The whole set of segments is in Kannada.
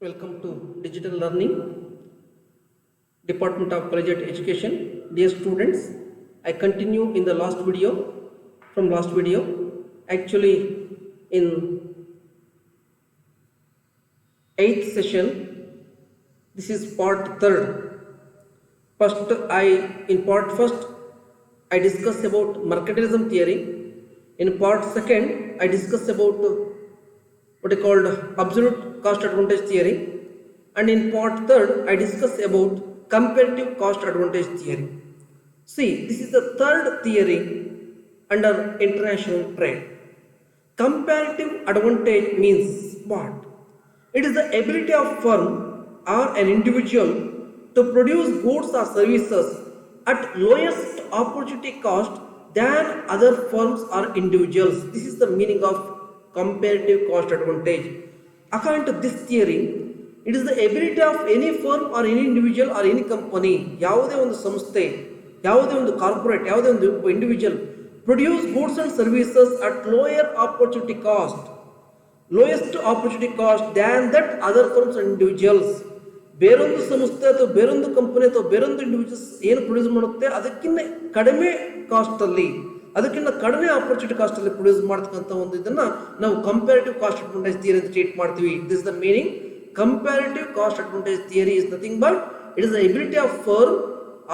Welcome to Digital Learning, Department of Collegiate Education. Dear students, I continue in the last video, from last video. Actually, in 8th session, this is part 3rd. In part 1st, I discussed about mercantilism theory. In part 2nd, I discussed about what is called absolute cost advantage theory, and in part 3rd I discuss about comparative cost advantage theory. See, this is the third theory under international trade. Comparative advantage means what? It is the ability of firm or an individual to produce goods or services at lowest opportunity cost than other firms or individuals. This is the meaning of comparative cost advantage. According to this theory, it is the ability of any firm or any individual or any company, ಯಾವುದೇ ಒಂದು ಸಂಸ್ಥೆ, ಯಾವುದೇ ಒಂದು ಕಾರ್ಪೊರೇಟ್, ಯಾವುದೇ ಒಂದು individual produce goods and services at lower opportunity cost, lowest opportunity cost than that other firms and individuals. ಬೇರೊಂದು ಸಂಸ್ಥೆ ಅಥವಾ ಬೇರೊಂದು ಕಂಪನಿ ಅಥವಾ ಬೇರೊಂದು ಇಂಡಿವಿಜುವಲ್ಸ್ ಏನು ಪ್ರೊಡ್ಯೂಸ್ ಮಾಡುತ್ತೆ ಅದಕ್ಕಿಂತ ಕಡಿಮೆ ಕಾಸ್ಟ್ ಅಲ್ಲಿ, ಅದಕ್ಕಿಂತ ಕಡಿಮೆ ಆಪರ್ಚುನಿಟಿ ಕಾಸ್ಟ್ ಅಲ್ಲಿ ಪ್ರೊಡ್ಯೂಸ್ ಮಾಡ್ತಕ್ಕಂಥ ಒಂದು ಇದನ್ನ ನಾವು ಕಂಪ್ಯಾರಿಟಿವ್ ಕಾಸ್ಟ್ ಅಡ್ವಾಂಟೇಜ್ ಥಿಯರಿ ಅಂತ ಟ್ರೀಟ್ ಮಾಡ್ತೀವಿ. This the meaning. Comparative cost advantage theory is nothing but it is the ability of firm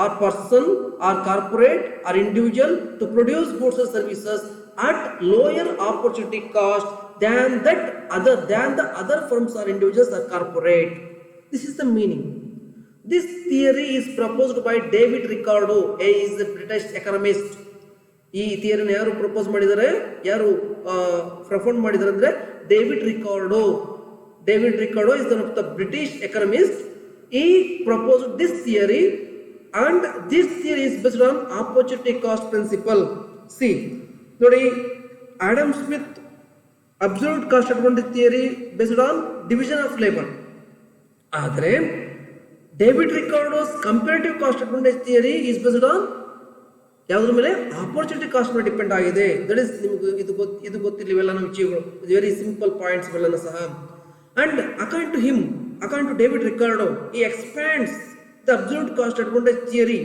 or person or corporate or individual to produce goods or services at lower opportunity cost than the other firms or individuals or corporate. This is the meaning. This theory is proposed by David Ricardo. He is a British economist. ಈ ಥಿಯರಿನ ಯಾರು ಪ್ರಪೋಸ್ ಮಾಡಿದ್ದಾರೆ, ಯಾರು ಪ್ರಫಂಡ್ ಮಾಡಿದ್ದಾರೆ ಅಂದ್ರೆ David Ricardo. David Ricardo is one of the British economist. He proposed this theory, and this theory is based on opportunity cost principle. See, ನೋಡಿ, Adam Smith absolute cost advantage theory based on division of labour, ಆದರೆ David Ricardo's comparative cost advantage theory is based on ಯಾವುದ್ರ ಮೇಲೆ? ಆಪರ್ಚುನಿಟಿ ಕಾಸ್ಟ್ ಮೇಲೆ ಡಿಪೆಂಡ್ ಆಗಿದೆ. ದಟ್ ಇಸ್ ನಿಮಗೆ ಇದು ಗೊತ್ತಿಲ್ಲ ಇವೆಲ್ಲ ನಮ್ಮ ವಿಷಯಗಳು, ವೆರಿ ಸಿಂಪಲ್ ಪಾಯಿಂಟ್ಸ್ ಇವೆಲ್ಲ ಸಹ. And according to him, according to David Ricardo, ಈ expands the absolute cost advantage theory.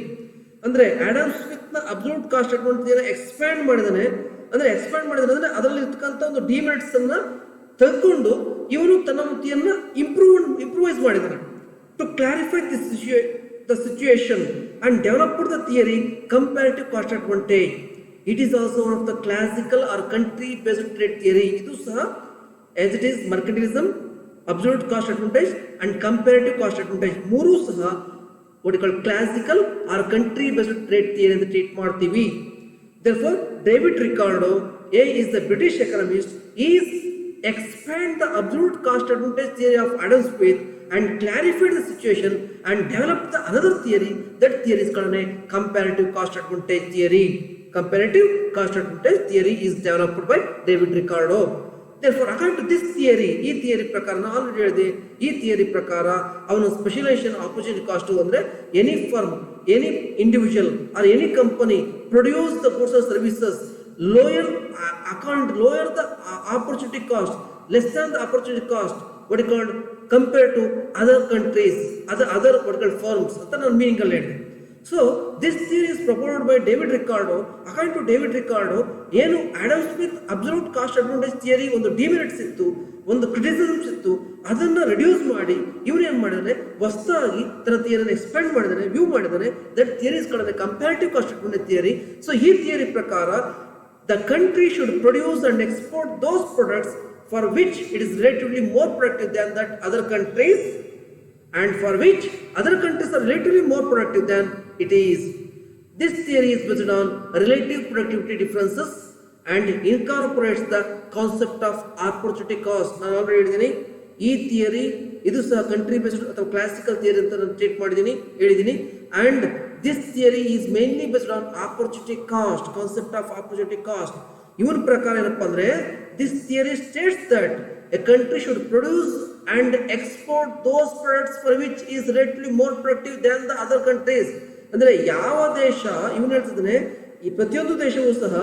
ಅಂದ್ರೆ ಆಡಮ್ ಸ್ಮಿತ್ ನ absolute cost advantage theory expand ಮಾಡಿದಾನೆ ಅಂದ್ರೆ ಅದರಲ್ಲಿ ಇರ್ತಕ್ಕಂಥ ಒಂದು ಡಿಮೆರಿಟ್ಸ್ ಅನ್ನ ತೆಗೆದುಕೊಂಡು ಇವನು ತನ್ನ ಥಿಯರಿನ ಇಂಪ್ರೂವೈಸ್ ಮಾಡಿದಾನೆ to clarify the situation and developed the theory comparative cost advantage. It is also one of the classical or country based trade theory. Idu saha as it is mercantilism, absolute cost advantage and comparative cost advantage ಮೂರು ಸಹ what you call classical or country based trade theory ಅಂತ ಟ್ರೀಟ್ ಮಾಡ್ತೀವಿ. Therefore David Ricardo, he is the British economist, is expand the absolute cost advantage theory of Adam Smith and clarified the situation and developed the another theory. That theory is called a comparative cost advantage theory. Comparative cost advantage theory is developed by David Ricardo. Therefore, according to this theory, ಈ ಥಿಯರಿ ಪ್ರಕಾರ ನಾನು ಆಲ್ರೆಡಿ ಹೇಳಿದೆ, ಈ ಥಿಯರಿ ಪ್ರಕಾರ ಅವನ ಸ್ಪೆಷಲೈಸೇಷನ್ ಆಪರ್ಚುನಿಟಿ ಕಾಸ್ಟ್ ಅಂದ್ರೆ any firm, any individual or any company produce the goods or services lower the opportunity cost, less than the opportunity cost, what is called compared to other countries, other what is called firms. That's the meaning of it. So this theory is proposed by David Ricardo. According to David Ricardo, ಏನು Adam Smith absolute cost advantage theory ಒಂದು ಡಿಮೆರಿಟ್ಸ್ ಇತ್ತು, ಒಂದು ಕ್ರಿಟಿಸಿಸಮ್ಸ್ ಇತ್ತು, ಅದನ್ನ ರಿಡ್ಯೂಸ್ ಮಾಡಿ ಇವನು ಏನ್ ಮಾಡಿದಾನೆ, ಹೊಸದಾಗಿ ತನ್ನ ಥಿಯರಿನ ಎಕ್ಸ್ಪ್ಯಾಂಡ್ ಮಾಡಿದಾನೆ, ವ್ಯೂ ಮಾಡಿದಾನೆ. That theory is called comparative cost advantage theory. So ಈ ಥಿಯರಿ ಪ್ರಕಾರ the country should produce and export those products for which it is relatively more productive than that other countries, and for which other countries are relatively more productive than it is. This theory is based on relative productivity differences and incorporates the concept of opportunity cost. ನಾನು ಆಲ್ರೆಡಿ ಹೇಳಿದ್ದೀನಿ, ಈ ಥಿಯರಿ ಇದು ಸಹ ಕಂಟ್ರಿ ಬೇಸ್ಡ್ ಅಥವಾ ಕ್ಲಾಸಿಕಲ್ ಥಿಯರಿ ಅಂತ ನಾನು ಟ್ರೀಟ್ ಹೇಳಿದ್ದೀನಿ. And this theory is mainly based on opportunity cost, concept of opportunity cost. ಇವನ ಪ್ರಕಾರ ಏನಪ್ಪ ಅಂದ್ರೆ, this theory states that a country should produce and export those products for which is relatively more productive than the other countries. ಅಂದ್ರೆ ಯಾವ ದೇಶ, ಇವನು ಹೇಳ್ತಿದ್ದಾನೆ, ಈ ಪ್ರತಿಯೊಂದು ದೇಶವೂ ಸಹ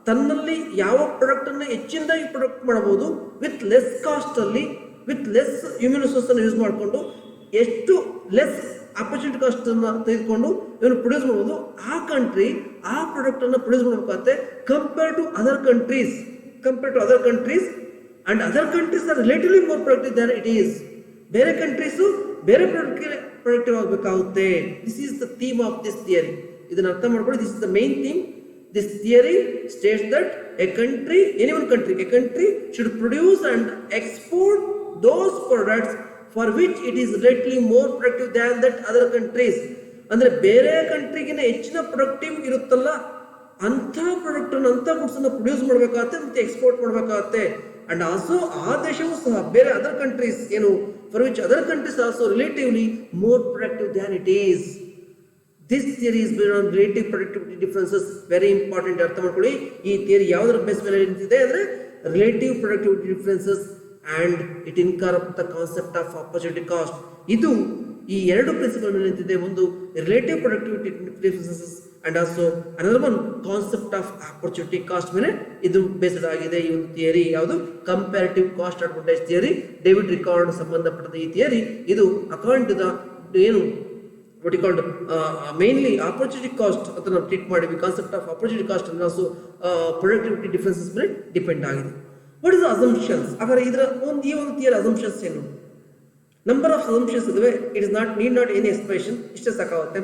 ತನ್ನಲ್ಲಿ ಯಾವ ಪ್ರಾಡಕ್ಟ್ ಅನ್ನು ಹೆಚ್ಚಿನದಾಗಿ ಪ್ರೊಡಕ್ಟ್ ಮಾಡಬಹುದು ವಿತ್ ಲೆಸ್ ಕಾಸ್ಟ್ ಅಲ್ಲಿ ವಿತ್ ಲೆಸ್ ಹ್ಯೂಮನ್ ರಿಸೋರ್ಸ್ ಅನ್ನು ಯೂಸ್ ಮಾಡಿಕೊಂಡು ಎಷ್ಟು ಲೆಸ್ ಅಪರ್ಚುನಿಟಿ ಕಾಸ್ಟ್ ಅನ್ನು ತೆಗೆದುಕೊಂಡು ಇವನು ಪ್ರೊಡ್ಯೂಸ್ ಮಾಡ್ಬೋದು, ಆ ಕಂಟ್ರಿ ಆ ಪ್ರಾಡಕ್ಟ್ ಅನ್ನು ಪ್ರೊಡ್ಯೂಸ್ ಮಾಡಬೇಕಾಗುತ್ತೆ compare to other countries. And other countries are relatively more productive than it is. ಬೇರೆ ಕಂಟ್ರೀಸು ಬೇರೆ ಪ್ರೊಡಕ್ಟಿವ್ ಆಗಬೇಕಾಗುತ್ತೆ. This is the theme of this theory. ಇದನ್ನ ಅರ್ಥ ಮಾಡ್ಕೊಳ್ಳಿ. This is the main theme. This theory states that a country should produce and export those products for which it is relatively more productive than that other countries. ಅಂದ್ರೆ ಬೇರೆ ಕಂಟ್ರಿಗಿನ ಹೆಚ್ಚಿನ ಪ್ರೊಡಕ್ಟಿವ್ ಇರುತ್ತಲ್ಲ ಅಂಥ ಪ್ರಾಡಕ್ಟ್ ಅನ್ನು ಅಂಥ ಗುಡ್ಸ್ ಅನ್ನು ಪ್ರೊಡ್ಯೂಸ್ ಮಾಡಬೇಕಾಗುತ್ತೆ ಮತ್ತೆ ಎಕ್ಸ್ಪೋರ್ಟ್ ಮಾಡಬೇಕಾಗುತ್ತೆ. ಅಂಡ್ ಆಲ್ಸೋ ಆ ದೇಶವೂ ಸಹ ಬೇರೆ ಅದರ್ ಕಂಟ್ರೀಸ್ ಏನು for which other countries also relatively more productive than it is. This theory is based on relative productivity differences. Very important, ಅರ್ಥ ಮಾಡ್ಕೊಳ್ಳಿ. ಈ ಥಿಯರಿ ಯಾವುದರ ಬೇಸ್ ಮೇಲೆ ನಿಂತಿದೆ ಅಂದರೆ relative productivity differences and it incorporates the concept of opportunity cost. ಇದು ಈ ಎರಡು ಪ್ರಿನ್ಸಿಪಲ್ ಮೇಲೆ ನಿಂತಿದೆ. ಒಂದು relative productivity differences and also another one concept of opportunity cost ಮೇಲೆ ಇದು ಬೇಸ್ಡ್ ಆಗಿದೆ. ಈ ಒಂದು ಥಿಯರಿ ಯಾವುದು? Comparative cost advantage theory. David record ಸಂಬಂಧಪಟ್ಟ ಈ ಥಿಯರಿ ಇದು ಅಕಾರ್ಡಿಂಗ್ ಟು ದ ಏನು what you called mainly opportunity cost ಅಂತ ನಾವು ಟ್ರೀಟ್ ಮಾಡಿದ್ವಿ. ಕಾನ್ಸೆಪ್ಟ್ ಆಫ್ ಆಪರ್ಚುನಿಟಿ ಕಾಸ್ಟ್ ಅಂದ್ರೆ ಆಲ್ಸೋ ಪ್ರೊಡಕ್ಟಿವಿಟಿ ಡಿಫರೆನ್ಸಸ್ ಮೇಲೆ ಡಿಪೆಂಡ್ ಆಗಿದೆ. What is assumptions? ಹಾಗಾದ್ರೆ ಇದರ ಈ ಒಂದು ಥಿಯರಿ ಅಸಂಪ್ಷನ್ಸ್ ಏನು? ನಂಬರ್ ಆಫ್ ಅಸಂಪ್ಷನ್ಸ್ ಇದಾವೆ. It is need not any expression, ಇಷ್ಟೇ ಸಾಕಾಗುತ್ತೆ.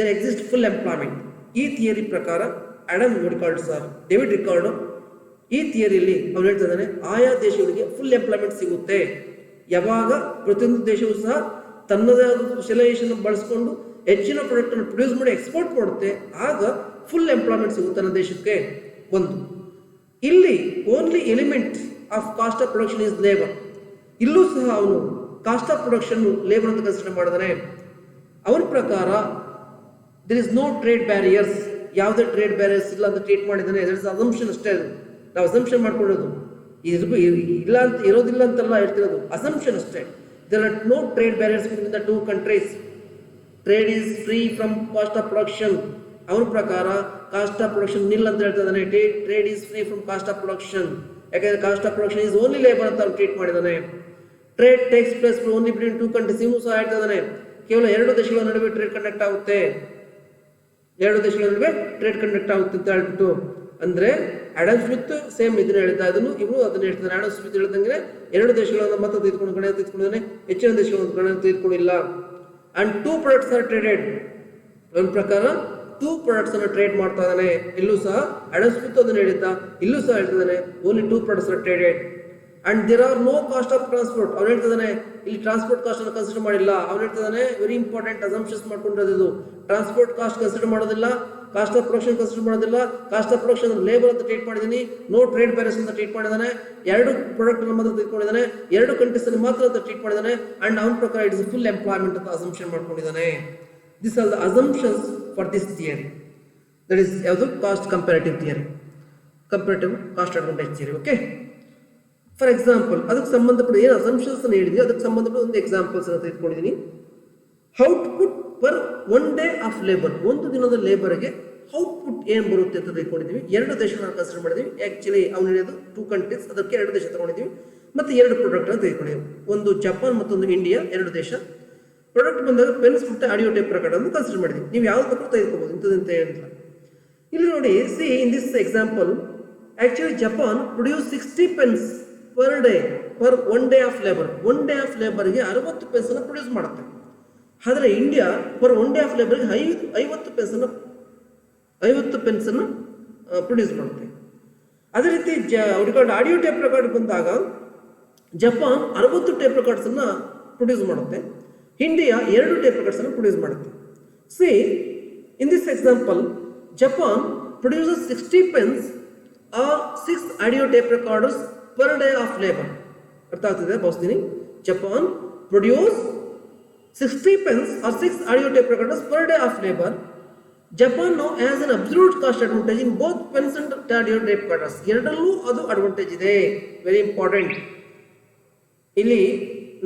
There exist full employment. ಈ ಥಿಯರಿ ಪ್ರಕಾರ Adam Ricardo sir David Ricardo ಈ ಥಿಯರಿಯಲ್ಲಿ ಅವ್ರು ಹೇಳ್ತಾ ಇದ್ದಾನೆ ಆಯಾ ದೇಶಗಳಿಗೆ ಫುಲ್ ಎಂಪ್ಲಾಯ್ಮೆಂಟ್ ಸಿಗುತ್ತೆ ಯಾವಾಗ ಪ್ರತಿಯೊಂದು ದೇಶವೂ ಸಹ ತನ್ನದೇ ಆದ ಸ್ಪೆಷಲೈಸೇಷನ್ ಬಳಸಿಕೊಂಡು ಹೆಚ್ಚಿನ ಪ್ರಾಡಕ್ಟ್ ಅನ್ನು ಪ್ರೊಡ್ಯೂಸ್ ಮಾಡಿ ಎಕ್ಸ್ಪೋರ್ಟ್ ಮಾಡುತ್ತೆ, ಆಗ ಫುಲ್ ಎಂಪ್ಲಾಯ್ಮೆಂಟ್ ಸಿಗುತ್ತೆ ನನ್ನ ದೇಶಕ್ಕೆ. ಒಂದು ಇಲ್ಲಿ only element of cost of production is labour. ಇಲ್ಲೂ ಸಹ ಅವನು ಕಾಸ್ಟ್ ಆಫ್ ಪ್ರೊಡಕ್ಷನ್ ಲೇಬರ್ ಅಂತ ಕನ್ಸಿಡರ್ ಮಾಡಿದಾನೆ. ಅವನ ಪ್ರಕಾರ there is no trade barriers, ಯಾವುದೇ ಟ್ರೇಡ್ ಬ್ಯಾರಿಯರ್ಸ್ ಇಲ್ಲ ಅಂತ ಟ್ರೀಟ್ ಮಾಡಿದ್ದಾನೆ. ಅಸಂಪ್ಷನ್ ಅಷ್ಟೇ, ಅದು ನಾವು ಅಸಂಪ್ಷನ್ ಮಾಡ್ಕೊಳ್ಳೋದು. ಇಲ್ಲ ಅಂತ ಇರೋದಿಲ್ಲ ಅಂತೆಲ್ಲ ಹೇಳ್ತಿರೋದು, ಅಸಂಪ್ಷನ್ ಅಷ್ಟೇ. There are no trade barriers between the two countries. Trade is free from cost of production. ಅವನ ಪ್ರಕಾರ ಕಾಸ್ಟ್ ಆಫ್ ಪ್ರೊಡಕ್ಷನ್ ನಿಲ್ ಅಂತ ಹೇಳ್ತಾ ಇದ್ದಾನೆ. Trade is free from cost of production. ಯಾಕಂದ್ರೆ cost of production is only labour ಅಂತ ಅವ್ನು ಟ್ರೀಟ್ ಮಾಡಿದ್ದಾನೆ. Trade takes place only between two countries. ಇವನು ಸಹ ಹೇಳ್ತಾ ಇದ್ದಾನೆ ಕೇವಲ ಎರಡು ದೇಶಗಳ ನಡುವೆ ಟ್ರೇಡ್ ಕಂಡಕ್ಟ್ ಆಗುತ್ತೆ, ಅಂತ ಹೇಳ್ಬಿಟ್ಟು. ಅಂದ್ರೆ ಆಡಮ್ ಸ್ಮಿತ್ ಸೇಮ್ ಇದನ್ನ ಹೇಳ್ತಾ ಇದನ್ನು ಇವನು ಅದನ್ನ ಹೇಳ್ತಾನೆ. ಆಡಮ್ ಸ್ಮಿತ್ ಹೇಳ್ದಂಗೆ ಎರಡು ದೇಶಗಳನ್ನು ಮಾತ್ರ ತೆಗೆದುಕೊಂಡು ಗಣನೆ ತೆಗೆದುಕೊಂಡಿದ್ದಾನೆ, ಹೆಚ್ಚಿನ ದೇಶಗಳನ್ನು ಗಣನೆ ತೆಗೆದುಕೊಂಡಿಲ್ಲ. And two products are traded. ನನ್ನ ಪ್ರಕಾರ ಟೂ ಪ್ರಾಡಕ್ಟ್ಸ್ ಅನ್ನು ಟ್ರೇಡ್ ಮಾಡ್ತಾ ಇದ್ದಾನೆ. ಇಲ್ಲೂ ಸಹ ಆಡಮ್ ಸ್ಮಿತ್ ಅದನ್ನ ಹೇಳಿದ್ದ, ಇಲ್ಲೂ ಸಹ ಹೇಳ್ತಿದ್ದಾನೆ only two products are traded. And there are no cost of transport. ಅವ್ನು ಹೇಳ್ತಿದ್ದಾನೆ ಇಲ್ಲಿ ಟ್ರಾನ್ಸ್ಪೋರ್ಟ್ ಕಾಸ್ಟ್ ಅನ್ನು ಕನ್ಸಿಡರ್ ಮಾಡಿಲ್ಲ. ಅವ್ನು ಹೇಳ್ತಿದ್ದಾನೆ ವೆರಿ ಇಂಪಾರ್ಟೆಂಟ್ ಅಸಂಪ್ಷನ್ಸ್ ಮಾಡ್ಕೊಂಡಿರೋದು. ಟ್ರಾನ್ಸ್ಪೋರ್ಟ್ ಕಾಸ್ಟ್ ಕನ್ಸಿಡರ್ ಮಾಡೋದಿಲ್ಲ, ಕಾಸ್ಟ್ ಆಫ್ ಪ್ರೊಡಕ್ಷನ್ ಕನ್ಸಿಡರ್ ಮಾಡೋದಿಲ್ಲ. ಕಾಸ್ಟ್ ಆಫ್ ಪ್ರೊಡಕ್ಷನ್ ಲೇಬರ್ ಅಂತ ಟ್ರೀಟ್ ಮಾಡಿದ್ದೀನಿ, ನೋ ಟ್ರೇಡ್ ಬ್ಯಾರಿಯರ್ಸ್ ಅಂತ ಟ್ರೀಟ್ ಮಾಡಿದ್ದಾನೆ. ಎರಡು ಪ್ರಾಡಕ್ಟ್ ಮಾತ್ರ ತೆಗೆದುಕೊಂಡಿದ್ದಾನೆ, ಎರಡು ಕಂಟ್ರೀಸ್ ಅಲ್ಲಿ ಮಾತ್ರ ಅಂತ ಟ್ರೀಟ್ ಮಾಡಿದ್ದಾನೆ. ಅಂಡ್ ಅವನ ಪ್ರಕಾರ ಇಟ್ ಇಸ್ ಫುಲ್ ಎಂಪ್ಲಾಯ್ಮೆಂಟ್ ಅಂತ ಅಸಂಪ್ಷನ್ ಮಾಡ್ಕೊಂಡಿದ್ದಾನೆ. This are the assumptions for this theory. That is ಯಾವುದು? Cost comparative theory, comparative cost advantage theory. Okay, for example ಅದಕ್ಕೆ ಸಂಬಂಧಪಟ್ಟ ಏನು ಅಸಂಪ್ಷನ್ಸ್ ಅನ್ನು ಹೇಳಿದ್ವಿ ಅದಕ್ಕೆ ಸಂಬಂಧಪಟ್ಟ ಒಂದು ಎಕ್ಸಾಂಪಲ್ಸ್ ಅನ್ನು ತೆಗೆದುಕೊಂಡಿದ್ದೀನಿ. Output per one day of labour. ಒಂದು ದಿನದ ಲೇಬರ್ಗೆ ಔಟ್ಪುಟ್ ಏನು ಬರುತ್ತೆ ಅಂತ ತೆಗೆದುಕೊಂಡಿದ್ದೀವಿ. ಎರಡು ದೇಶಗಳನ್ನು ಕನ್ಸಿಡರ್ ಮಾಡಿದ್ವಿ. ಆ್ಯಕ್ಚುಲಿ ಅವ್ನು ಹೇಳಿದ್ದು ಟೂ ಕಂಟ್ರೀಸ್, ಅದಕ್ಕೆ ಎರಡು ದೇಶ ತಗೊಂಡಿದ್ದೀವಿ. ಮತ್ತು ಎರಡು ಪ್ರಾಡಕ್ಟ್ ಅನ್ನು ತೆಗೆದುಕೊಂಡಿದ್ದೀವಿ. ಒಂದು ಜಪಾನ್ ಮತ್ತೊಂದು ಇಂಡಿಯಾ, ಎರಡು ದೇಶ. ಪ್ರಾಡಕ್ಟ್ ಬಂದಾಗ ಪೆನ್ಸ್ ಮತ್ತು ಆಡಿಯೋ ಟೇಪ್ ಪ್ರಕಾರ ಅಂತ ಕನ್ಸಿಡರ್ ಮಾಡಿದ್ವಿ. ನೀವು ಯಾವ್ದು ತಪ್ಪು ತೆಗೆದುಕೋಬೋದು, ಇಂಥದ್ದಂತ ಹೇಳಿಲ್ಲ. ಇಲ್ಲಿ ನೋಡಿ, see in this example actually Japan produce 60 pens per day per one day of labour. One day of ಲೇಬರ್ಗೆ 60 ಪೆನ್ಸನ್ನು ಪ್ರೊಡ್ಯೂಸ್ ಮಾಡುತ್ತೆ. ಆದರೆ India per one day of ಲೇಬರ್ಗೆ 50 ಪೆನ್ಸನ್ನು ಪ್ರೊಡ್ಯೂಸ್ ಮಾಡುತ್ತೆ. ಅದೇ ರೀತಿ ಆಡಿಯೋ ಟೇಪ್ ರೆಕಾರ್ಡ್ ಬಂದಾಗ ಜಪಾನ್ 60 ಟೇಪ್ ರೆಕಾರ್ಡ್ಸನ್ನು ಪ್ರೊಡ್ಯೂಸ್ ಮಾಡುತ್ತೆ, ಇಂಡಿಯಾ 2 ಟೇಪ್ ರೆಕಾರ್ಡ್ಸನ್ನು ಪ್ರೊಡ್ಯೂಸ್ ಮಾಡುತ್ತೆ. See in this example Japan produces 60 pens or 6 audio tape recorders per day of labour. ಅರ್ಥ ಆಗ್ತಿದೆ ಭಾವಿಸ್ತೀನಿ. Japan produce 60 pens or 6 audio tape recorders per day of labor. Japan now has an absolute cost advantage in both pens and audio tape recorders. ಎರಡರಲ್ಲೂ ಅದು ಅಡ್ವಾಂಟೇಜ್ ಇದೆ. Very important. ಇಲ್ಲಿ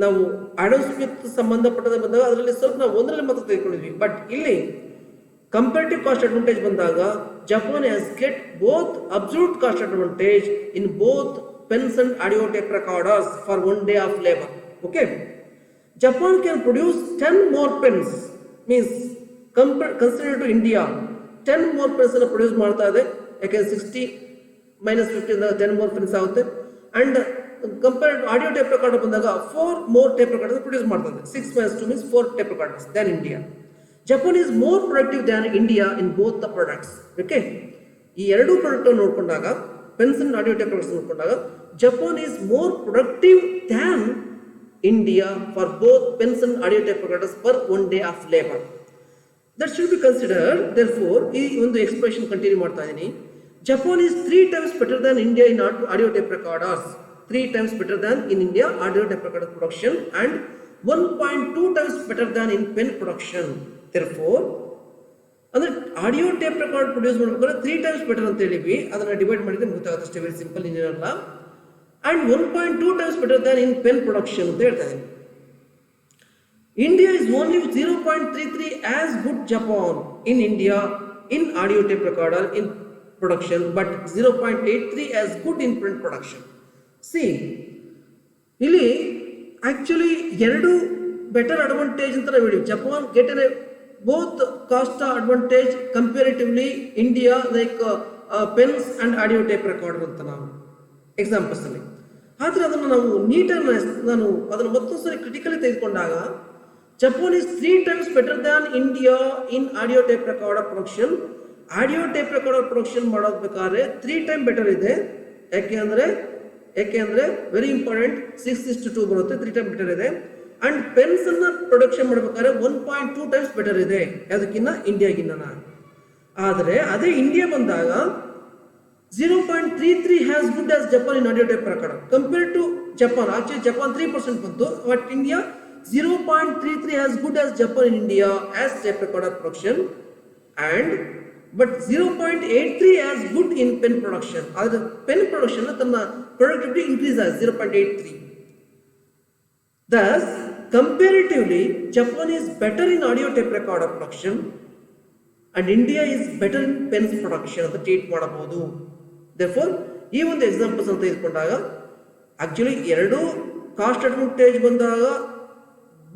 ನಾವು ಆಡಮ್ ಸ್ಮಿತ್ ಸಂಬಂಧಪಟ್ಟದ ಬಂದಾಗ ಅದರಲ್ಲಿ ಸ್ವಲ್ಪ ನಾವು ಒಂದರಲ್ಲಿ ಮಾತ್ರ ತೆಗೆದುಕೊಂಡಿದ್ವಿ. ಬಟ್ ಇಲ್ಲಿ ಕಂಪೇರಿಟಿವ್ ಕಾಸ್ಟ್ ಅಡ್ವಾಂಟೇಜ್ ಬಂದಾಗ Japan has get both absolute cost advantage in both pens and audio tape recorders for 1 day of labor. Okay. Japan can produce 10 more pens, means consider to India 10 more pens ಅನ್ನು ಪ್ರೊಡ್ಯೂಸ್ ಮಾಡ್ತಾ ಇದೆ. ಯಾಕೆಂದ್ರೆ 60 minus 50 ಇಂದ 10 more pens ಆಗುತ್ತೆ. And compared to audio tape recorder ಬಂದಾಗ 4 more tape recorders ಪ್ರೊಡ್ಯೂಸ್ ಮಾಡ್ತದೆ. 6 minus 2 means 4 tape recorders than India. Japan is more productive than India in both the products. Okay. ಈ ಎರಡು ಪ್ರಾಡಕ್ಟ್ ನೋಡ್ಕೊಂಡಾಗ pens and audio tape recorders ನೋಡ್ಕೊಂಡಾಗ Japan is more productive than India for both pens and audio tape recorders per 1 day of labour. That should be considered. Therefore ಈ ಒಂದು ಎಕ್ಸ್ಪ್ರೆಷನ್ ಕಂಟಿನ್ಯೂ ಮಾಡ್ತಾ ಇದ್ದೀನಿ. Japan is 3 times better than India in audio tape recorders. 3 times better than in India audio tape recorder production and 1.2 times better than in pen production. Therefore, ಅಂದ್ರೆ ಆಡಿಯೋ ಟೇಪ್ ರೆಕಾರ್ಡ್ ಪ್ರೊಡ್ಯೂಸ್ ಮಾಡಬೇಕಾದ್ರೆ 3 times ಬೆಟರ್ ಅಂತ ಹೇಳಿವಿ. ಅದನ್ನ ಡಿವೈಡ್ ಮಾಡಿದ್ರೆ ಗೊತ್ತಾಗುತ್ತೆ ಅಷ್ಟೇ, ವೆರಿ ಸಿಂಪಲ್ ಇನ್ನೇನಲ್ಲ. And 1.2 times better than in pen production ಅಂತ ಹೇಳ್ತಾ ಇದ್ದೀನಿ. India is only 0.33 as good Japan in India in audio tape recorder in production, but 0.83 as good in print production. See ಇಲ್ಲಿ ಆಕ್ಚುಲಿ ಎರಡು ಬೆಟರ್ ಅಡ್ವಾಂಟೇಜ್ ಅಂತ ನಾವು ಹೇಳಿವಿ. Japan get an both cost advantage comparatively India like pens and audio tape recorder ಅಂತ ನಾವು ಎಕ್ಸಾಂಪಲ್ಸ್ ಅಲ್ಲಿ. ಆದ್ರೆ ಅದನ್ನು ನಾವು ನೀಟಾಗಿ ನಾನು ಅದನ್ನು ಮತ್ತೊಂದ್ಸರಿ ಕ್ರಿಟಿಕಲಿ ತೆಗೆದುಕೊಂಡಾಗ Japan is 3 times better than India in audio tape recorder production. Audio tape recorder production ಮಾಡೋದು ಬೇಕಾದ್ರೆ 3 times ಬೆಟರ್ ಇದೆ. ಯಾಕೆ ಅಂದ್ರೆ ವೆರಿ ಇಂಪಾರ್ಟೆಂಟ್ 6:2 ಬರುತ್ತೆ, 3 times ಬೆಟರ್ ಇದೆ. ಅಂಡ್ ಪೆನ್ಸ್ ಅನ್ನ ಪ್ರೊಡಕ್ಷನ್ ಮಾಡಬೇಕಾದ್ರೆ 1.2 times ಬೆಟರ್ ಇದೆ ಅದಕ್ಕಿಂತ ಇಂಡಿಯಾಗಿನ್ನ. ಆದರೆ ಅದೇ ಇಂಡಿಯಾ ಬಂದಾಗ 0.33 has good as Japan in audio tape recorder compared to Japan. Actually Japan 3% ಬಂತು, but India 0.33 has good as Japan in India as tape recorder production and but 0.83 as good in pen production. ಆದ್ರೆ ಪೆನ್ ಪ್ರೊಡಕ್ಷನ್ ತನ್ನ ಪ್ರೊಡಕ್ಟಿವಿಟಿ ಇನ್ಕ್ರೀಸ್ ಆಗಿದೆ 0.83. Thus, comparatively, Japan is better in audio tape recorder production and India is better in pens production ಅಂತ ಟ್ರೀಟ್ ಮಾಡಬಹುದು. Therefore, ಈ ಒಂದು ಎಕ್ಸಾಂಪಲ್ಸ್ ಅಂತ ತೆಗೆದುಕೊಂಡಾಗ ಆಕ್ಚುಲಿ ಎರಡು ಕಾಸ್ಟ್ ಅಡ್ವಾಂಟೇಜ್ ಬಂದಾಗ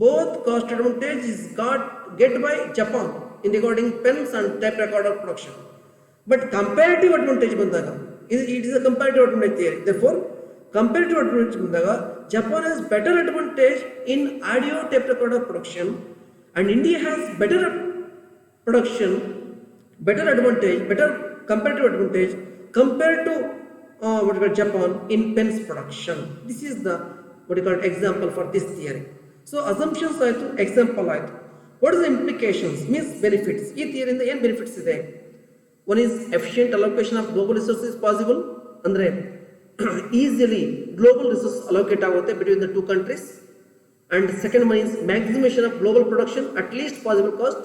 both cost advantage is get by Japan in regarding pens and tape recorder production. But comparative advantage ಬಂದಾಗ it is a comparative advantage theory. Therefore, comparative advantage ಬಂದಾಗ Japan has better advantage in audio tape recorder production and India has better production, better advantage, better comparative advantage compared to Japan in pens production. This is the example for this theory. So assumptions ಆಯಿತು, example ಆಯಿತು. What is the implications? Means benefits. ಈ ಥಿಯರಿಯಿಂದ ಏನು ಬೆನಿಫಿಟ್ಸ್ ಇದೆ? One is efficient allocation of global resources possible. ಅಂದರೆ easily global resource allocate ಆಗುತ್ತೆ between the two countries. And second one is maximization of global production at least possible cost,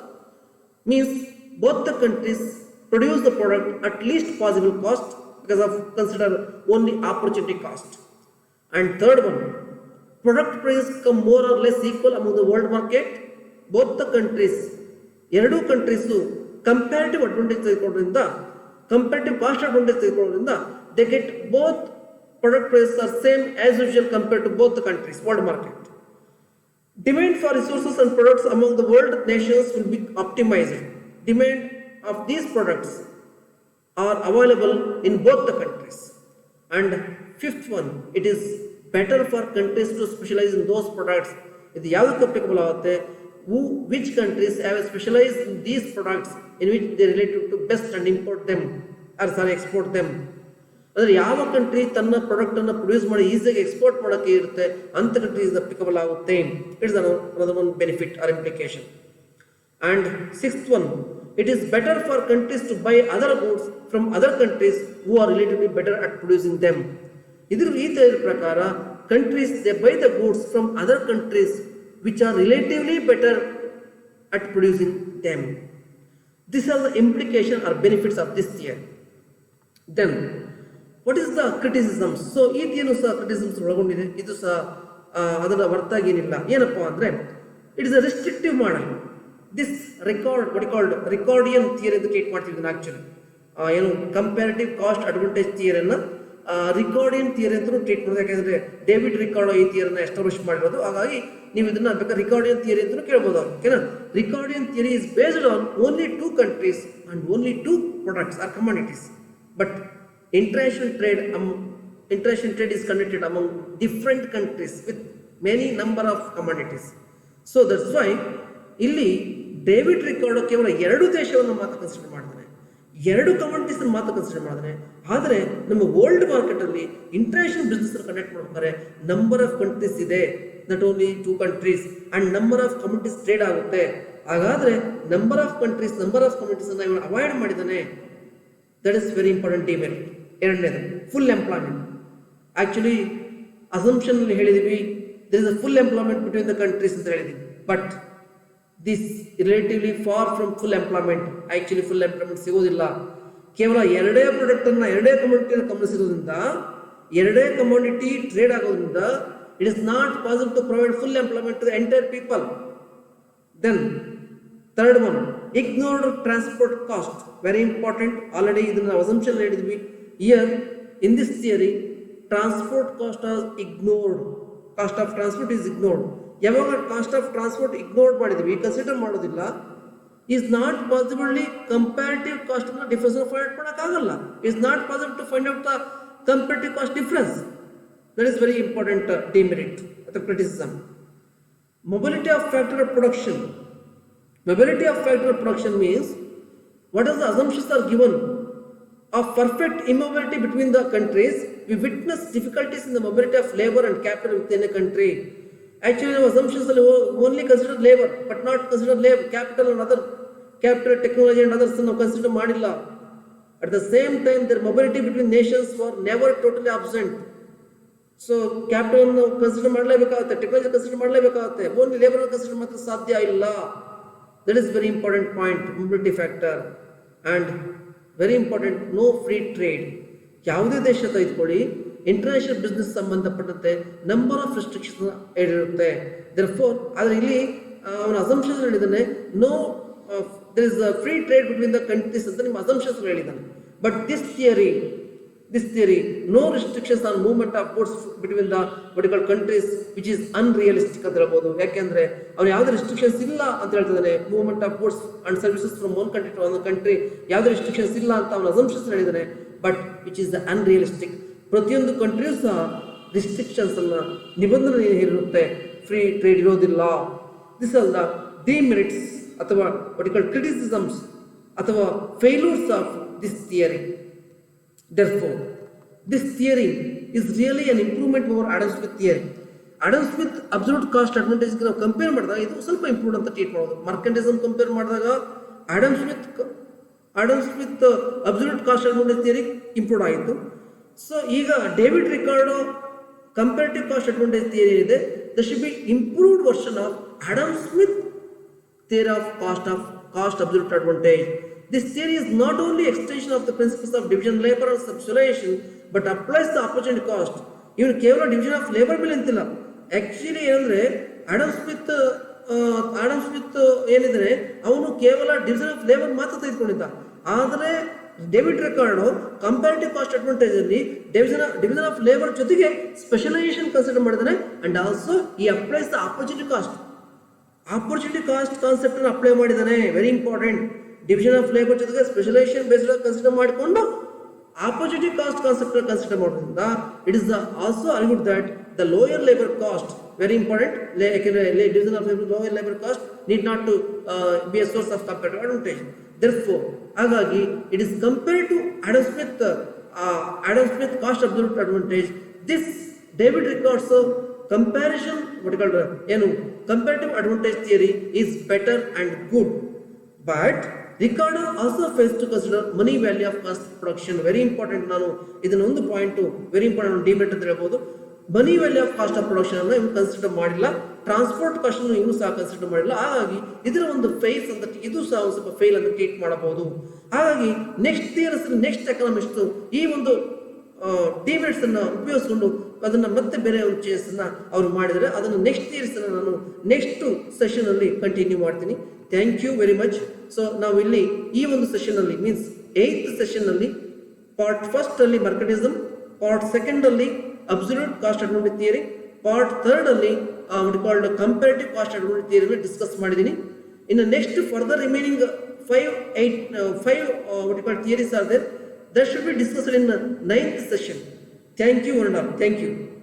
means both the countries produce the product at least possible cost because of consider only opportunity cost. And third one, product price come more or less equal among the world market. Both the countries, ಎರಡು countries comparative advantage ತೆಗೆದುಕೊಳ್ಳೋದ್ರಿಂದ, comparative cost advantage ತೆಗೆದುಕೊಳ್ಳೋದ್ರಿಂದ they get both product prices are same as usual compared to both the countries world market. Demand for resources and products among the world nations will be optimized. Demand of these products are available in both the countries. And fifth one, it is better for countries to specialize in those products. ಇದು ಯಾವುದಕ್ಕೆ applicable ಆಗುತ್ತೆ? Which countries have specialized in these products in which they related to best and import them or export them. ಅಂದರೆ ಯಾವ ಕಂಟ್ರಿ ತನ್ನ ಪ್ರಾಡಕ್ಟ್ ಅನ್ನು ಪ್ರೊಡ್ಯೂಸ್ ಮಾಡಿ ಈಸಿಯಾಗಿ ಎಕ್ಸ್ಪೋರ್ಟ್ ಮಾಡೋಕ್ಕೆ ಇರುತ್ತೆ ಅಂತ ಕಂಟ್ರೀಸ್ ಅಪ್ಲಿಕಬಲ್ ಆಗುತ್ತೆ. It's another one benefit or implication. And sixth one, it is better for countries to buy other goods from other countries who are relatively better at producing them. ಇದ್ರ ಈ ಥರದ ಪ್ರಕಾರ countries they buy the goods from other countries which are relatively better at producing them. This are the implication or benefits of this theory. Then what is the criticisms? So ಈ ಥಿಯರಿ ಸಹ ಕ್ರಿಟಿಸಿಸಮ್ಸ್ ಒಳಗೊಂಡಿದೆ. ಇದು ಸಹ ಅದರ ಹೊರತಾಗಿ ಏನಿಲ್ಲ. ಏನಪ್ಪಾ ಅಂದರೆ it is a restrictive model. This Ricardian theory ಅಂತ ಟ್ರೀಟ್ ಮಾಡ್ತಿದ್ದೀನಿ. ಆ್ಯಕ್ಚುಲಿ ಏನು ಕಂಪ್ಯಾರಿಟಿವ್ ಕಾಸ್ಟ್ ಅಡ್ವಾಂಟೇಜ್ ಥಿಯರಿಯನ್ನು ರಿಕಾರ್ಡಿಯನ್ ಥಿಯರಿ ಅಂತಲೂ ಟ್ರೀಟ್ ಮಾಡೋದು. ಯಾಕೆಂದರೆ ಡೇವಿಡ್ ರಿಕಾರ್ಡೋ ಈ ಥಿಯರಿನ ಎಸ್ಟಾಬ್ಲಿಷ್ ಮಾಡಿರೋದು. ಹಾಗಾಗಿ ನೀವು ಇದನ್ನ ಬೇಕಾದ್ರೆ ರಿಕಾರ್ಡಿಯನ್ ಥಿಯರಿ ಅಂತಲೂ ಕೇಳ್ಬೋದು. ಓಕೆನಾ? Ricardian theory is based on only 2 countries and only 2 products or commodities. But international trade is conducted among different countries with many number of commodities. So that's why ಇಲ್ಲಿ ಡೇವಿಡ್ ರಿಕಾರ್ಡೋ ಕೇವಲ 2 ದೇಶವನ್ನು ಮಾತ್ರ ಕನ್ಸಿಡರ್ ಮಾಡ್ತಾನೆ, 2 ಕಮ್ಯುನಿಟೀಸ್ ಮಾತ್ರ ಕನ್ಸಿಡರ್ ಮಾಡಿದ್ರೆ. ಆದರೆ ನಮ್ಮ ವರ್ಲ್ಡ್ ಮಾರ್ಕೆಟ್ ಅಲ್ಲಿ ಇಂಟರ್ನ್ಯಾಷನಲ್ ಬಿಸ್ನೆಸ್ ಕಂಡಕ್ಟ್ ಮಾಡ್ಬೇಕಾದ್ರೆ ನಂಬರ್ ಆಫ್ ಕಂಟ್ರೀಸ್ ಇದೆ, not only 2 countries and number of communities trade ಆಗುತ್ತೆ. ಹಾಗಾದ್ರೆ number of countries, number of communities ಅನ್ನ ಇವನು ಅವಾಯ್ಡ್ ಮಾಡಿದ್ದಾನೆ. That is very important demerit. ಎರಡನೇದು ಫುಲ್ ಎಂಪ್ಲಾಯ್ಮೆಂಟ್. ಆಕ್ಚುಲಿ ಅಸಂಪ್ಷನ್ ಅಲ್ಲಿ ಹೇಳಿದೀವಿ there is a full employment between the countries ಅಂತ ಹೇಳಿದೀವಿ. But this relatively far from full employment. Actually full employment ಸಿಗೋದಿಲ್ಲ. ಕೇವಲ 2 ಪ್ರಾಡಕ್ಟ್ ಅನ್ನ 2 ಕಮ್ಯುನಿಟಿಯನ್ನು ಗಮನಿಸಿರೋದ್ರಿಂದ, 2 ಕಮ್ಯುನಿಟಿ ಟ್ರೇಡ್ ಆಗೋದ್ರಿಂದ it is not possible to provide full employment to the entire people. Then third one, ignored transport cost. Very important. Already ಇದನ್ನ ಅಸಂಪ್ಷನ್ ಹೇಳಿದ್ವಿ. Here in this theory transport cost as ignored. Cost of transport is ignored. ಯಾವಾಗ ಕಾಸ್ಟ್ ಆಫ್ ಟ್ರಾನ್ಸ್ಪೋರ್ಟ್ ಇಗ್ನೋರ್ಡ್ ಮಾಡಿದ್ವಿ, ಕನ್ಸಿಡರ್ ಮಾಡೋದಿಲ್ಲ, is not possibly comparative cost ಅನ್ನ ಡಿಫರೆನ್ಸ್ ಫೈಂಡ್ ಮಾಡೋಕ್ಕಾಗಲ್ಲ. Is not possible to find out the comparative cost difference. That is very important demerit ಅಥವಾ criticism. Mobility of factor of production. Mobility of factor of production means what is the assumptions are given of perfect immobility between the countries. We witness difficulties in the mobility of labor and capital within a country. Actually, our assumptions are only consider labor, but not consider labor, capital and other capital, technology and others now consider madilla. At the same time, their mobility between nations were never totally absent. So capital consider ಮಾಡಲೇಬೇಕಾಗುತ್ತೆ, ಟೆಕ್ನಾಲಜಿ ಕನ್ಸಿಡರ್ ಮಾಡಲೇಬೇಕಾಗುತ್ತೆ, ಓನ್ಲಿ ಲೇಬರ್ ಕನ್ಸಿಡರ್ ಮಾತ್ರ ಸಾಧ್ಯ ಇಲ್ಲ. That is very important point, mobility factor. And very important, no free trade. ಯಾವುದೇ ದೇಶ ತೆಗೆದುಕೊಳ್ಳಿ, ಇಂಟರ್ನ್ಯಾಷನಲ್ ಬಿಸ್ನೆಸ್ ಸಂಬಂಧಪಟ್ಟಂತೆ ನಂಬರ್ ಆಫ್ ರೆಸ್ಟ್ರಿಕ್ಷನ್ಸ್ ಇರುತ್ತೆ. Therefore, ಆದರೆ ಇಲ್ಲಿ ಅವನ ಅಸಂಪ್ಷನ್ಸ್ ಹೇಳಿದ್ದಾನೆ, no there is a free trade between the countries ಅಂತ ನಿಮ್ಮ ಅಸಂಪ್ಷನ್ಸ್ ಹೇಳಿದ್ದಾನೆ. But this theory, no restrictions on movement of goods between the particular countries, which is unrealistic ಅಂತ ಹೇಳ್ಬೋದು. ಯಾಕೆಂದ್ರೆ ಅವ್ನು ಯಾವುದೇ ರೆಸ್ಟ್ರಿಕ್ಷನ್ಸ್ ಇಲ್ಲ ಅಂತ ಹೇಳ್ತಿದ್ದಾನೆ. Movement of goods and services from one country to another country ಯಾವುದೇ ರೆಸ್ಟ್ರಿಕ್ಷನ್ಸ್ ಇಲ್ಲ ಅಂತ ಅವನ ಅಸಂಪ್ಷನ್ಸ್ ಹೇಳಿದ್ದಾನೆ. But which is the unrealistic. ಪ್ರತಿಯೊಂದು ಕಂಟ್ರಿಯೂ ಸಹ ರಿಸ್ಟ್ರಿಕ್ಷನ್ಸ್ ಅನ್ನ, ನಿಬಂಧನೆ ಇರುತ್ತೆ, ಫ್ರೀ ಟ್ರೇಡ್ ಇರೋದಿಲ್ಲ. ದಿಸ್ ಆರ್ ದ ಡಿಮೆರಿಟ್ಸ್ ಅಥವಾ ಪರ್ಟಿಕ್ಯುಲರ್ ಕ್ರಿಟಿಸಿಸಮ್ಸ್ ಅಥವಾ failures of this theory. Therefore, this theory is really an improvement over Adam Smith theory. Adam Smith absolute cost advantage ನಾವು ಕಂಪೇರ್ ಮಾಡಿದಾಗ ಇದು ಸ್ವಲ್ಪ ಇಂಪ್ರೂವ್ ಅಂತ ಟ್ರೀಟ್ ಮಾಡೋದು. ಮರ್ಕೆಂಟಿಸಮ್ ಕಂಪೇರ್ ಮಾಡಿದಾಗ Adam Smith absolute cost advantage theory improve ಆಯಿತು. ಸೊ ಈಗ David Ricardo comparative cost advantage theory ಇದೆ. The should be improved version of Adam Smith theory of cost absolute advantage. This theory is not only extension of the principles of division labor and substitution, but applies the opportunity cost. ಇವನು ಕೇವಲ ಡಿವಿಷನ್ ಆಫ್ ಲೇಬರ್ ಮೇಲೆ ಅಂತಿಲ್ಲ. ಆಕ್ಚುಲಿ ಏನಂದ್ರೆ ಆಡಮ್ ಸ್ಮಿತ್ ಏನಿದ್ರೆ ಅವನು ಕೇವಲ ಡಿವಿಷನ್ ಆಫ್ ಲೇಬರ್ ಮಾತ್ರ ತೆಗೆದುಕೊಂಡಿದ್ದ. ಆದರೆ David Ricardo comparative cost advantage ಅಲ್ಲಿ ಡಿವಿಷನ್ ಆಫ್ ಲೇಬರ್ ಜೊತೆಗೆ ಸ್ಪೆಷಲೈಸೇಷನ್ ಕನ್ಸಿಡರ್ ಮಾಡಿದಾನೆ. ಅಂಡ್ ಆಲ್ಸೋ ಈ applies the opportunity cost concept ಅನ್ನು ಅಪ್ಲೈ ಮಾಡಿದಾನೆ. Very important. Division of labour ಜೊತೆಗೆ ಸ್ಪೆಷಲೈಸೇಷನ್ ಬೇಸ್ಡ್ ಕನ್ಸಿಡರ್ ಮಾಡಿಕೊಂಡು ಆಪರ್ಚುನಿಟಿ ಕಾಸ್ಟ್ ಕಾನ್ಸೆಪ್ಟ್ ಕನ್ಸಿಡರ್ ಮಾಡೋದ್ರಿಂದ it is also argued that the lower labour cost very important. ಯಾಕೆಂದ್ರೆ division of lower labour cost need not to be a source of comparative advantage. Therefore, ಹಾಗಾಗಿ it is compared to Adam Smith cost absolute advantage. This David Ricardo's comparison ಏನು comparative advantage theory is better and good. But Ricardo also fails to consider money value of cost production. Very important. ನಾನು ಇದನ್ನ ಒಂದು ಪಾಯಿಂಟ್ ವೆರಿ ಇಂಪಾರ್ಟೆಂಟ್ ಡಿಬೇಟ್ ಅಂತ ಹೇಳ್ಬೋದು. ಮನಿ value of cost of production ಅನ್ನು ಇವ್ನು ಕನ್ಸಿಡರ್ ಮಾಡಿಲ್ಲ. ಟ್ರಾನ್ಸ್ಪೋರ್ಟ್ ಕಾಸ್ಟ್ ಅನ್ನು ಇನ್ನೂ ಸಹ ಕನ್ಸಿಡರ್ ಮಾಡಿಲ್ಲ. ಹಾಗಾಗಿ ಇದರ ಒಂದು ಫೇಸ್ ಅಂತ ಇದು ಸಹ ಒಂದು ಸ್ವಲ್ಪ ಫೇಲ್ ಅಂತ ಟ್ರೀಟ್ ಮಾಡಬಹುದು. ಹಾಗಾಗಿ ನೆಕ್ಸ್ಟ್ ಎಕನಾಮಿಸ್ಟ್ ಈ ಒಂದು ಡಿಬೇಟ್ಸ್ ಅನ್ನ ಉಪಯೋಗಿಸಿಕೊಂಡು ಅದನ್ನ ಮತ್ತೆ ಬೇರೆ ಒಂದು ಚೇಸ್ ಅನ್ನ ಅವ್ರು ಮಾಡಿದರೆ ಅದನ್ನು ನೆಕ್ಸ್ಟ್ ಥಿಯರೀಸ್ ಅನ್ನ ನಾನು ನೆಕ್ಸ್ಟ್ ಸೆಷನ್ ಅಲ್ಲಿ ಕಂಟಿನ್ಯೂ ಮಾಡ್ತೀನಿ. Thank you very much. So ನಾವು ಇಲ್ಲಿ ಈ ಒಂದು ಸೆಷನ್ ಅಲ್ಲಿ ಮೀನ್ಸ್ 8th ಸೆಷನ್ ಅಲ್ಲಿ ಪಾರ್ಟ್ ಫಸ್ಟ್ ಅಲ್ಲಿ ಮಾರ್ಕೆಟಿಸಮ್, ಪಾರ್ಟ್ ಸೆಕೆಂಡ್ ಅಲ್ಲಿ absolute cost accounting theory, part third ಅಲ್ಲಿ what called comparative cost accounting theory discuss ಮಾಡಿದ್ದೀನಿ. ಇನ್ನು next further remaining 5 what you call theories are there that should be discussed in 9th session. Thank you and all. Thank you.